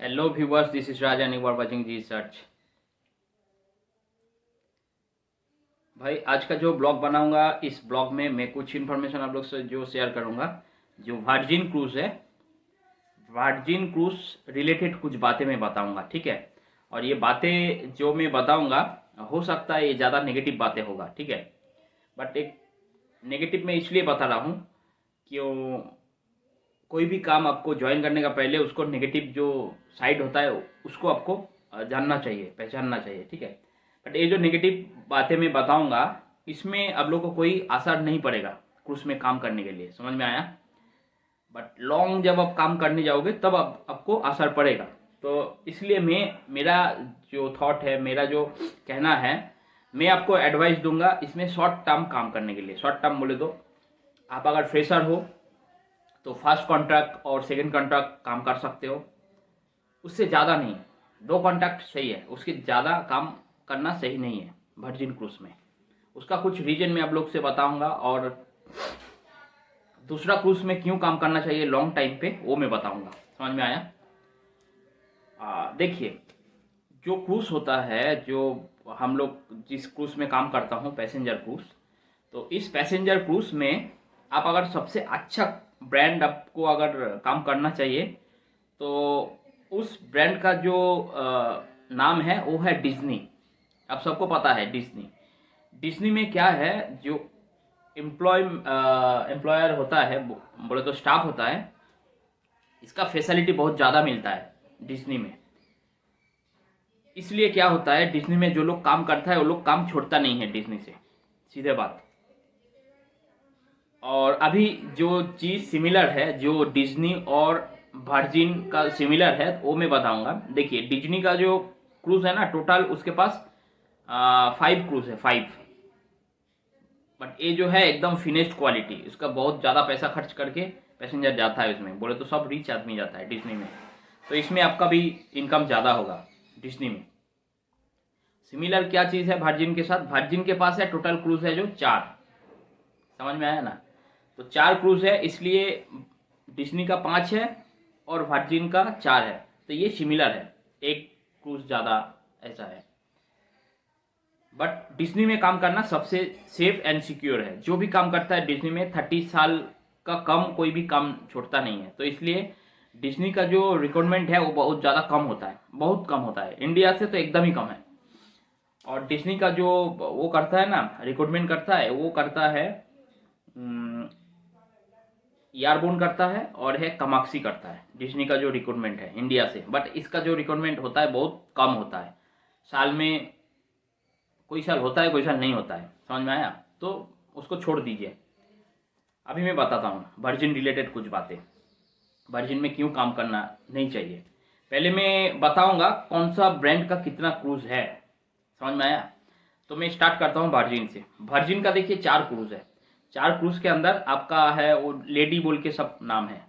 Hello viewers, this is Raj and you are watching G search. भाई आज का जो ब्लॉग बनाऊंगा, इस ब्लॉग में मैं कुछ इन्फॉर्मेशन आप लोग से जो शेयर करूंगा, जो वर्जिन क्रूज है, वर्जिन क्रूज रिलेटेड कुछ बातें मैं बताऊंगा, ठीक है। और ये बातें जो मैं बताऊंगा, हो सकता है ये ज़्यादा नेगेटिव बातें होगा, ठीक है। बट एक नेगेटिव मैं इसलिए बता रहा हूँ क्यों, कोई भी काम आपको ज्वाइन करने का पहले उसको नेगेटिव जो साइड होता है उसको आपको जानना चाहिए, पहचानना चाहिए, ठीक है। बट ये जो नेगेटिव बातें मैं बताऊंगा, इसमें आप लोग को कोई असर नहीं पड़ेगा क्रूज में काम करने के लिए, समझ में आया। बट लॉन्ग जब आप काम करने जाओगे तब आपको असर पड़ेगा। तो इसलिए मेरा जो थॉट है, मेरा जो कहना है, मैं आपको एडवाइस दूंगा इसमें शॉर्ट टर्म काम करने के लिए। शॉर्ट टर्म बोले तो आप अगर फ्रेशर हो तो फर्स्ट कॉन्ट्रैक्ट और सेकंड कॉन्ट्रैक्ट काम कर सकते हो, उससे ज़्यादा नहीं। दो कॉन्ट्रैक्ट सही है, उसके ज़्यादा काम करना सही नहीं है वर्जिन क्रूज में। उसका कुछ रीजन मैं आप लोग से बताऊंगा, और दूसरा क्रूज में क्यों काम करना चाहिए लॉन्ग टाइम पे वो मैं बताऊंगा। समझ में आया। देखिए, जो क्रूज होता है, जो हम लोग जिस क्रूज में काम करता हूँ, पैसेंजर क्रूज, तो इस पैसेंजर क्रूज में आप अगर सबसे अच्छा ब्रांड आपको अगर काम करना चाहिए, तो उस ब्रांड का जो नाम है वो है डिज्नी। आप सबको पता है डिज्नी। डिज्नी में क्या है, जो एम्प्लॉयर होता है, बोले तो स्टाफ होता है, इसका फैसिलिटी बहुत ज़्यादा मिलता है डिज्नी में। इसलिए क्या होता है, डिज्नी में जो लोग काम करता है वो लोग काम छोड़ता नहीं है डिज्नी से, सीधे बात। और अभी जो चीज़ सिमिलर है, जो डिज्नी और वर्जिन का सिमिलर है, वो मैं बताऊंगा। देखिए, डिज्नी का जो क्रूज है ना, टोटल उसके पास 5 क्रूज है, 5। बट ये जो है एकदम फिनिश्ड क्वालिटी, इसका बहुत ज़्यादा पैसा खर्च करके पैसेंजर जाता है इसमें, बोले तो सब रिच आदमी जाता है डिज्नी में। तो इसमें आपका भी इनकम ज़्यादा होगा डिज्नी में। सिमिलर क्या चीज़ है वर्जिन के साथ, वर्जिन के पास है टोटल क्रूज है जो 4। समझ में आया ना। तो 4 क्रूज है, इसलिए डिज्नी का 5 है और वर्जिन का 4 है। तो ये सिमिलर है, एक क्रूज ज़्यादा ऐसा है। बट डिज्नी में काम करना सबसे सेफ एंड सिक्योर है। जो भी काम करता है डिज्नी में 30 साल का कम कोई भी काम छोड़ता नहीं है। तो इसलिए डिज्नी का जो रिक्वायरमेंट है वो बहुत ज़्यादा कम होता है, बहुत कम होता है, इंडिया से तो एकदम ही कम है। और डिज्नी का जो वो करता है ना, रिक्रूटमेंट करता है, वो करता है यारबोन करता है और है कमाक्सी करता है। डिज्नी का जो रिक्रूटमेंट है इंडिया से, बट इसका जो रिक्रूटमेंट होता है बहुत कम होता है। साल में कोई साल होता है, कोई साल नहीं होता है। समझ में आया। तो उसको छोड़ दीजिए। अभी मैं बताता हूँ वर्जिन रिलेटेड कुछ बातें, वर्जिन में क्यों काम करना नहीं चाहिए। पहले मैं बताऊंगा कौन सा ब्रांड का कितना क्रूज है। समझ में आया। तो मैं स्टार्ट करता हूँ वर्जिन से। वर्जिन का देखिए 4 क्रूज है। 4 क्रूज के अंदर आपका है वो लेडी बोल के सब नाम है,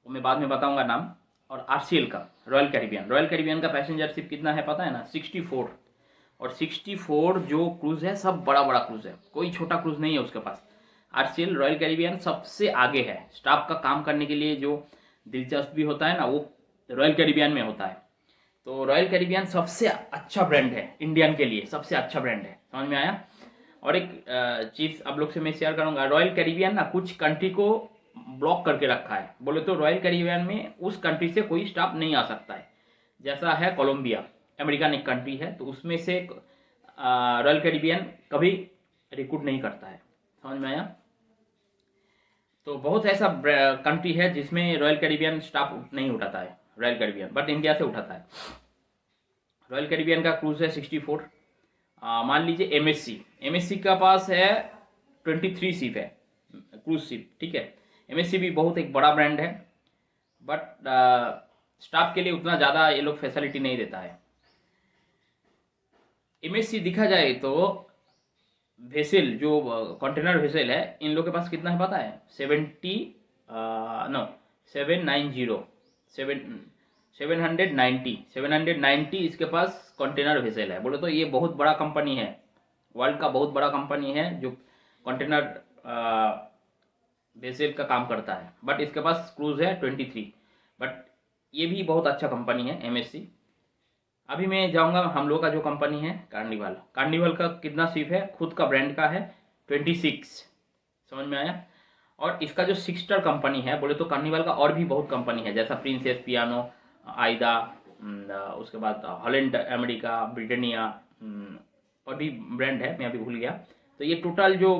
वो मैं बाद में बताऊंगा नाम। और आरसीएल का रॉयल कैरिबियन, रॉयल कैरिबियन का पैसेंजर शिप कितना है पता है ना, 64। और 64 जो क्रूज है सब बड़ा बड़ा क्रूज है, कोई छोटा क्रूज नहीं है उसके पास। आरसीएल रॉयल कैरिबियन सबसे आगे है। स्टाफ का काम करने के लिए जो दिलचस्प भी होता है ना, वो रॉयल कैरिबियन में होता है। तो रॉयल कैरिबियन सबसे अच्छा ब्रांड है इंडियन के लिए, सबसे अच्छा ब्रांड है। समझ में आया। और एक चीज़ आप लोग से मैं शेयर करूंगा, रॉयल कैरिबियन ना कुछ कंट्री को ब्लॉक करके रखा है। बोले तो रॉयल कैरिबियन में उस कंट्री से कोई स्टाफ नहीं आ सकता है। जैसा है कोलंबिया, अमेरिकन एक कंट्री है, तो उसमें से रॉयल कैरिबियन कभी रिक्रूट नहीं करता है। समझ में आया। तो बहुत ऐसा कंट्री है जिसमें रॉयल कैरिबियन स्टाफ नहीं उठाता है रॉयल कैरिबियन, बट इंडिया से उठाता है। रॉयल कैरिबियन का क्रूज है 64। मान लीजिए एमएससी का पास है 23 शिप है, क्रूज शिप, ठीक है। एमएससी भी बहुत एक बड़ा ब्रांड है, बट स्टाफ के लिए उतना ज़्यादा ये लोग फैसिलिटी नहीं देता है। एमएससी दिखा जाए तो वेसल जो कंटेनर वेसल है, इन लोग के पास कितना है पता है, 70 नो 790 790 इसके पास कंटेनर वेसल है। बोले तो ये बहुत बड़ा कंपनी है, वर्ल्ड का बहुत बड़ा कंपनी है जो कंटेनर वेसल का काम करता है। बट इसके पास क्रूज है 23। बट ये भी बहुत अच्छा कंपनी है MSC। अभी मैं जाऊंगा हम लोग का जो कंपनी है कार्निवल। कार्निवल का कितना शिप है, खुद का ब्रांड का है 26। समझ में आया। और इसका जो सिस्टर कंपनी है बोले तो कार्निवल का और भी बहुत कंपनी है, जैसा प्रिंसेस पियानो, आइदा, उसके बाद हॉलैंड अमेरिका, ब्रिटानिया, और भी ब्रांड है, मैं अभी भूल गया। तो ये टोटल जो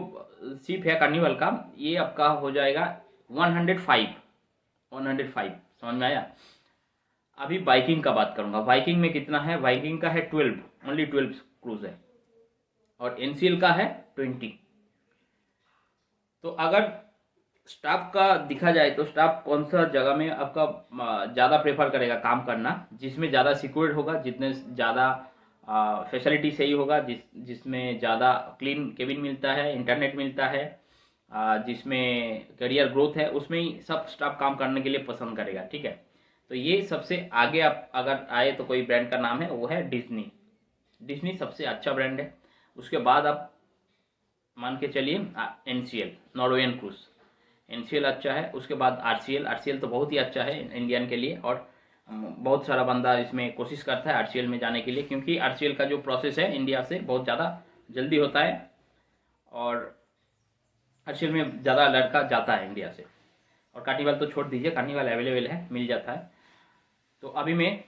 शिप है कार्निवल का, ये आपका हो जाएगा 105। 105 समझ में आया। अभी बाइकिंग का बात करूंगा। बाइकिंग में कितना है, बाइकिंग का है 12, ओनली 12 क्रूज है, और एनसीएल का है 20। तो अगर स्टाफ का दिखा जाए तो स्टाफ कौन सा जगह में आपका ज़्यादा प्रेफर करेगा काम करना, जिसमें ज़्यादा सिक्योर्ड होगा, जितने ज़्यादा फैसिलिटी सही होगा, जिसमें ज़्यादा क्लीन केबिन मिलता है, इंटरनेट मिलता है, जिसमें करियर ग्रोथ है, उसमें ही सब स्टाफ काम करने के लिए पसंद करेगा। ठीक है। तो ये सबसे आगे आप अगर आए तो कोई ब्रांड का नाम है, वो है डिज्नी। डिज्नी सबसे अच्छा ब्रांड है। उसके बाद आप मान के चलिए एनसीएल, नॉर्वेन क्रूज, एनसीएल अच्छा है। उसके बाद आरसीएल, आरसीएल तो बहुत ही अच्छा है इंडियन के लिए, और बहुत सारा बंदा इसमें कोशिश करता है आरसीएल में जाने के लिए, क्योंकि आरसीएल का जो प्रोसेस है इंडिया से बहुत ज़्यादा जल्दी होता है, और आरसीएल में ज़्यादा लड़का जाता है इंडिया से। और कार्निवल तो छोड़ दीजिए, कार्निवल अवेलेबल है, मिल जाता है। तो अभी मैं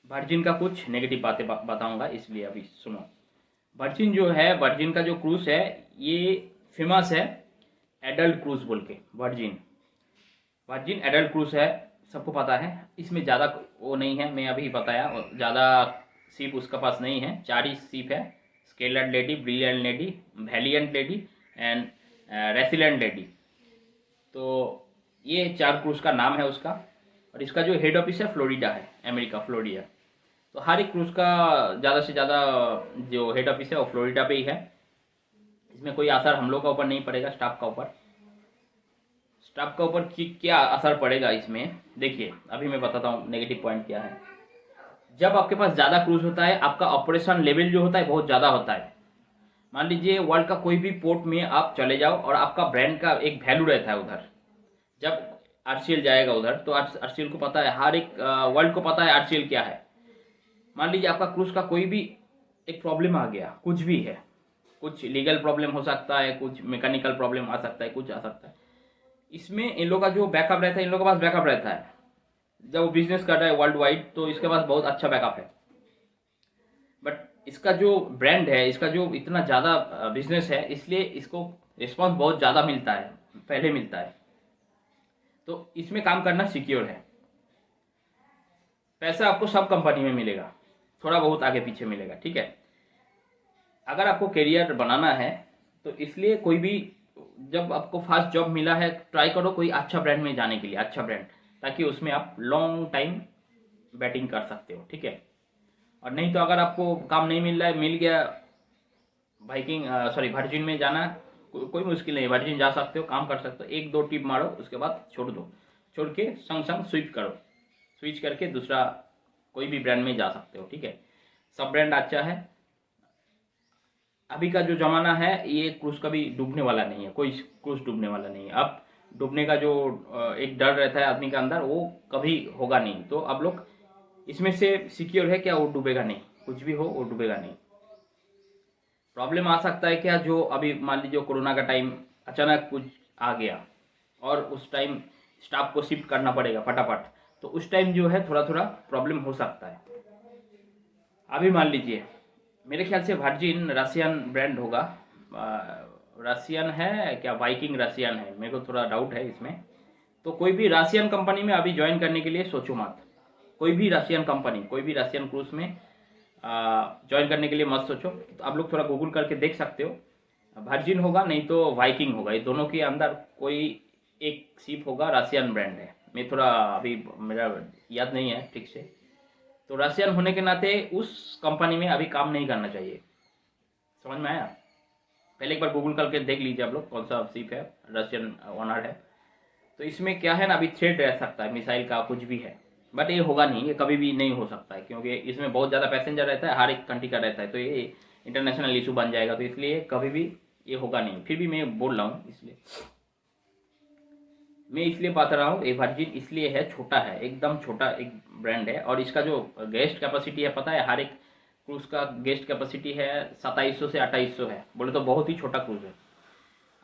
वर्जिन का कुछ नेगेटिव बातें बताऊंगा, इसलिए अभी सुनो। वर्जिन जो है, वर्जिन का जो क्रूज है ये फेमस है एडल्ट क्रूज बोल के। वर्जिन, वर्जिन एडल्ट क्रूज है, सबको पता है। इसमें ज़्यादा वो नहीं है, मैं अभी बताया, ज़्यादा सीप उसका पास नहीं है। 4 ही सीप है, scholarly lady, brilliant lady, valiant lady and resilient lady. तो ये 4 क्रूज का नाम है उसका। और इसका जो हेड ऑफिस है फ्लोरिडा है, अमेरिका, फ्लोरिडा। तो हर एक क्रूज का ज़्यादा से ज़्यादा जो हेड ऑफिस है वो फ्लोरिडा पे ही है। इसमें कोई असर हम लोग का ऊपर नहीं पड़ेगा, स्टाफ का ऊपर। स्टाफ का ऊपर क्या असर पड़ेगा इसमें, देखिए अभी मैं बताता हूँ नेगेटिव पॉइंट क्या है। जब आपके पास ज़्यादा क्रूज होता है, आपका ऑपरेशन लेवल जो होता है बहुत ज़्यादा होता है। मान लीजिए वर्ल्ड का कोई भी पोर्ट में आप चले जाओ, और आपका ब्रांड का एक वैल्यू रहता है उधर। जब आरसीएल जाएगा उधर तो आरसीएल को पता है, हर एक वर्ल्ड को पता है आरसीएल क्या है। मान लीजिए आपका क्रूज का कोई भी एक प्रॉब्लम आ गया, कुछ भी है, कुछ लीगल प्रॉब्लम हो सकता है, कुछ मैकेनिकल प्रॉब्लम आ सकता है, कुछ आ सकता है। इसमें इन लोगों का जो बैकअप रहता है, इन लोगों के पास बैकअप रहता है। जब वो बिजनेस कर रहा है वर्ल्ड वाइड तो इसके पास बहुत अच्छा बैकअप है। बट इसका जो ब्रांड है, इसका जो इतना ज़्यादा बिजनेस है, इसलिए इसको रिस्पॉन्स बहुत ज़्यादा मिलता है, पहले मिलता है। तो इसमें काम करना सिक्योर है। पैसा आपको सब कंपनी में मिलेगा, थोड़ा बहुत आगे पीछे मिलेगा। ठीक है। अगर आपको करियर बनाना है तो इसलिए कोई भी, जब आपको फर्स्ट जॉब मिला है, ट्राई करो कोई अच्छा ब्रांड में जाने के लिए, अच्छा ब्रांड, ताकि उसमें आप लॉन्ग टाइम बैटिंग कर सकते हो। ठीक है। और नहीं तो अगर आपको काम नहीं मिल रहा है, मिल गया बाइकिंग, सॉरी वर्जिन में जाना, कोई मुश्किल नहीं, वर्जिन जा सकते हो, काम कर सकते हो, 1-2 टिप मारो, उसके बाद छोड़ दो। छोड़ के संग संग स्विच करो, स्विच करके दूसरा कोई भी ब्रांड में जा सकते हो। ठीक है। सब ब्रांड अच्छा है। अभी का जो ज़माना है, ये क्रूज कभी डूबने वाला नहीं है, कोई क्रूज डूबने वाला नहीं है। अब डूबने का जो एक डर रहता है आदमी के अंदर, वो कभी होगा नहीं। तो अब लोग इसमें से सिक्योर है क्या, वो डूबेगा नहीं, कुछ भी हो वो डूबेगा नहीं। प्रॉब्लम आ सकता है क्या, जो अभी मान लीजिए कोरोना का टाइम अचानक कुछ आ गया, और उस टाइम स्टाफ को शिफ्ट करना पड़ेगा फटाफट, तो उस टाइम जो है थोड़ा थोड़ा प्रॉब्लम हो सकता है। अभी मान लीजिए, मेरे ख्याल से वर्जिन रशियन ब्रांड होगा, रशियन है क्या, वाइकिंग रशियन है, मेरे को थोड़ा डाउट है इसमें। तो कोई भी रशियन कंपनी में अभी ज्वाइन करने के लिए सोचो मत। कोई भी रशियन कंपनी, कोई भी रशियन क्रूज में ज्वाइन करने के लिए मत सोचो। तो आप लोग थोड़ा गूगल करके देख सकते हो, वर्जिन होगा नहीं तो वाइकिंग होगा, ये दोनों के अंदर कोई एक शिप होगा, रशियन ब्रांड है। मैं थोड़ा अभी मेरा याद नहीं है ठीक से। तो रशियन होने के नाते उस कंपनी में अभी काम नहीं करना चाहिए। समझ में आया। पहले एक बार गूगल करके देख लीजिए आप लोग, कौन सा शिप है, रशियन ओनर है। तो इसमें क्या है ना, अभी थ्रेड रह सकता है, मिसाइल का कुछ भी है, बट ये होगा नहीं, ये कभी भी नहीं हो सकता है, क्योंकि इसमें बहुत ज़्यादा पैसेंजर रहता है, हर एक कंट्री का रहता है, तो ये इंटरनेशनल इशू बन जाएगा। तो इसलिए कभी भी ये होगा नहीं, फिर भी मैं बोल रहा हूँ इसलिए। मैं इसलिए बता रहा हूँ, ये वर्जिन इसलिए है, छोटा है, एकदम छोटा एक ब्रांड है। और इसका जो गेस्ट कैपेसिटी है पता है, हर एक क्रूज़ का गेस्ट कैपेसिटी है 2700 से 2800 है, बोले तो बहुत ही छोटा क्रूज़ है।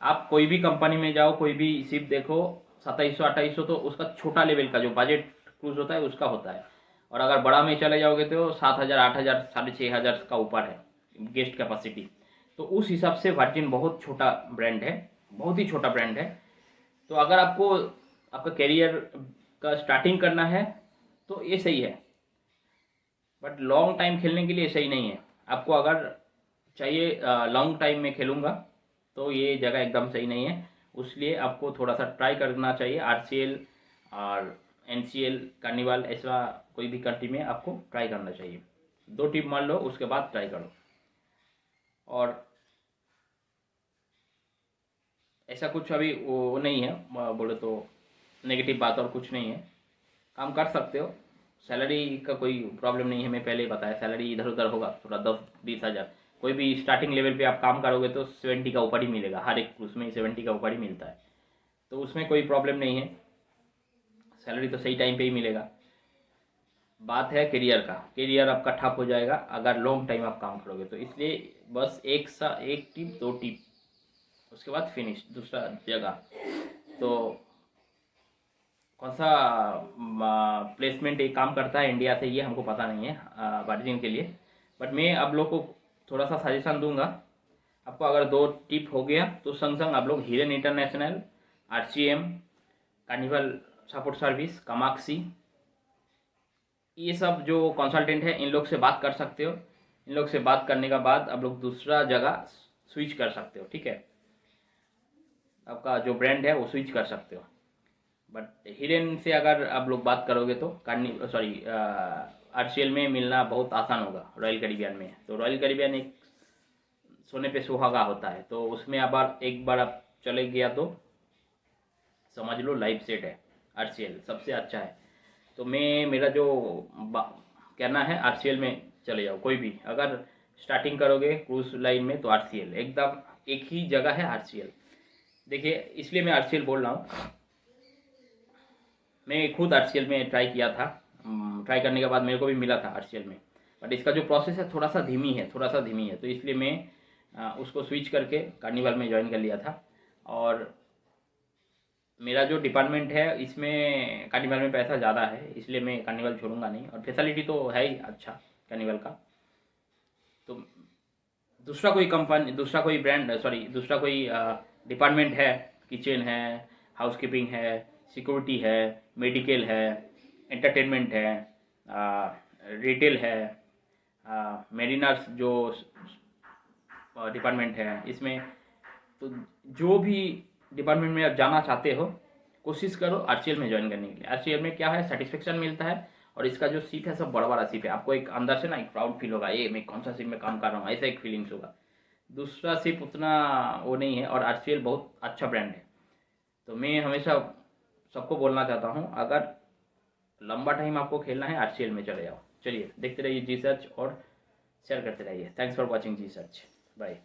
आप कोई भी कंपनी में जाओ, कोई भी शिप देखो, 2700 2800 तो उसका छोटा लेवल का जो बजट क्रूज़ होता है उसका होता है। और अगर बड़ा में चले जाओगे तो 7000 8000 6500 का ऊपर है गेस्ट कैपेसिटी। तो उस हिसाब से वर्जिन बहुत छोटा ब्रांड है, बहुत ही छोटा ब्रांड है। तो अगर आपको आपका करियर का स्टार्टिंग करना है तो ये सही है, बट लॉन्ग टाइम खेलने के लिए सही नहीं है। आपको अगर चाहिए लॉन्ग टाइम में खेलूँगा तो ये जगह एकदम सही नहीं है। उसलिए आपको थोड़ा सा ट्राई करना चाहिए आरसीएल और एनसीएल कार्निवाल, ऐसा कोई भी कंट्री में आपको ट्राई करना चाहिए। 2 टीम मान लो, उसके बाद ट्राई करो। और ऐसा कुछ अभी वो नहीं है, बोले तो नेगेटिव बात और कुछ नहीं है, काम कर सकते हो। सैलरी का कोई प्रॉब्लम नहीं है, मैं पहले ही बताया, सैलरी इधर उधर होगा थोड़ा 10-20 हज़ार। कोई भी स्टार्टिंग लेवल पे आप काम करोगे तो 70 का ऊपर ही मिलेगा, हर एक उसमें 70 का ऊपर ही मिलता है। तो उसमें कोई प्रॉब्लम नहीं है, सैलरी तो सही टाइम पे ही मिलेगा। बात है करियर का, करियर आपका ठप हो जाएगा अगर लॉन्ग टाइम आप काम करोगे तो। इसलिए बस एक टिप 2 टिप, उसके बाद फिनिश दूसरा जगह। तो कौन सा प्लेसमेंट एक काम करता है इंडिया से ये हमको पता नहीं है वर्जिन के लिए, बट मैं आप लोग को थोड़ा सा सजेशन दूंगा। आपको अगर 2 टिप हो गया तो संग संग आप लोग Hiran international, RCM, carnival support service, Kamakshi, ये सब जो कंसल्टेंट है इन लोग से बात कर सकते हो। इन लोग से बात करने का बाद आप लोग दूसरा जगह स्विच कर सकते हो, ठीक है। आपका जो ब्रांड है वो स्विच कर सकते हो। बट हिरेन से अगर आप लोग बात करोगे तो आरसीएल में मिलना बहुत आसान होगा रॉयल कैरिबियन में। तो रॉयल कैरिबियन एक सोने पे सुहागा होता है, तो उसमें अब एक बार आप चले गया तो समझ लो लाइफ सेट है। आरसीएल सबसे अच्छा है। तो मैं मेरा जो कहना है आरसीएल में चले जाओ। कोई भी अगर स्टार्टिंग करोगे क्रूज लाइन में तो आरसीएल एकदम एक ही जगह है आरसीएल। देखिए इसलिए मैं आरसीएल बोल रहा हूँ, मैं खुद आरसीएल में ट्राई किया था। ट्राई करने के बाद मेरे को भी मिला था आरसीएल में, बट इसका जो प्रोसेस है थोड़ा सा धीमी है, थोड़ा सा धीमी है। तो इसलिए मैं उसको स्विच करके कार्निवल में ज्वाइन कर लिया था। और मेरा जो डिपार्टमेंट है इसमें कार्निवल में पैसा ज़्यादा है, इसलिए मैं कार्निवल छोड़ूंगा नहीं। और फैसिलिटी तो है ही अच्छा कार्निवल का। तो दूसरा कोई कंपनी, दूसरा कोई ब्रांड, सॉरी दूसरा कोई डिपार्टमेंट है, किचन है, हाउसकीपिंग है, सिक्योरिटी है, मेडिकल है, एंटरटेनमेंट है, रिटेल है, मेरिनर्स जो डिपार्टमेंट है इसमें। तो जो भी डिपार्टमेंट में आप जाना चाहते हो कोशिश करो आरसीएल में ज्वाइन करने के लिए। आरसीएल में क्या है, सेटिस्फेक्शन मिलता है। और इसका जो सीट है सब बड़ा बड़ा सीट है, आपको एक अंदर से ना एक प्राउड फील होगा, ये मैं कौन सा सीट में काम कर रहा हूँ, ऐसा एक फीलिंग्स होगा। दूसरा सिर्फ उतना वो नहीं है। और आरसीएल बहुत अच्छा ब्रांड है। तो मैं हमेशा सबको बोलना चाहता हूँ, अगर लंबा टाइम आपको खेलना है आरसीएल में चले जाओ। चलिए देखते रहिए जी सर्च और शेयर करते रहिए। Thanks for watching G search, bye.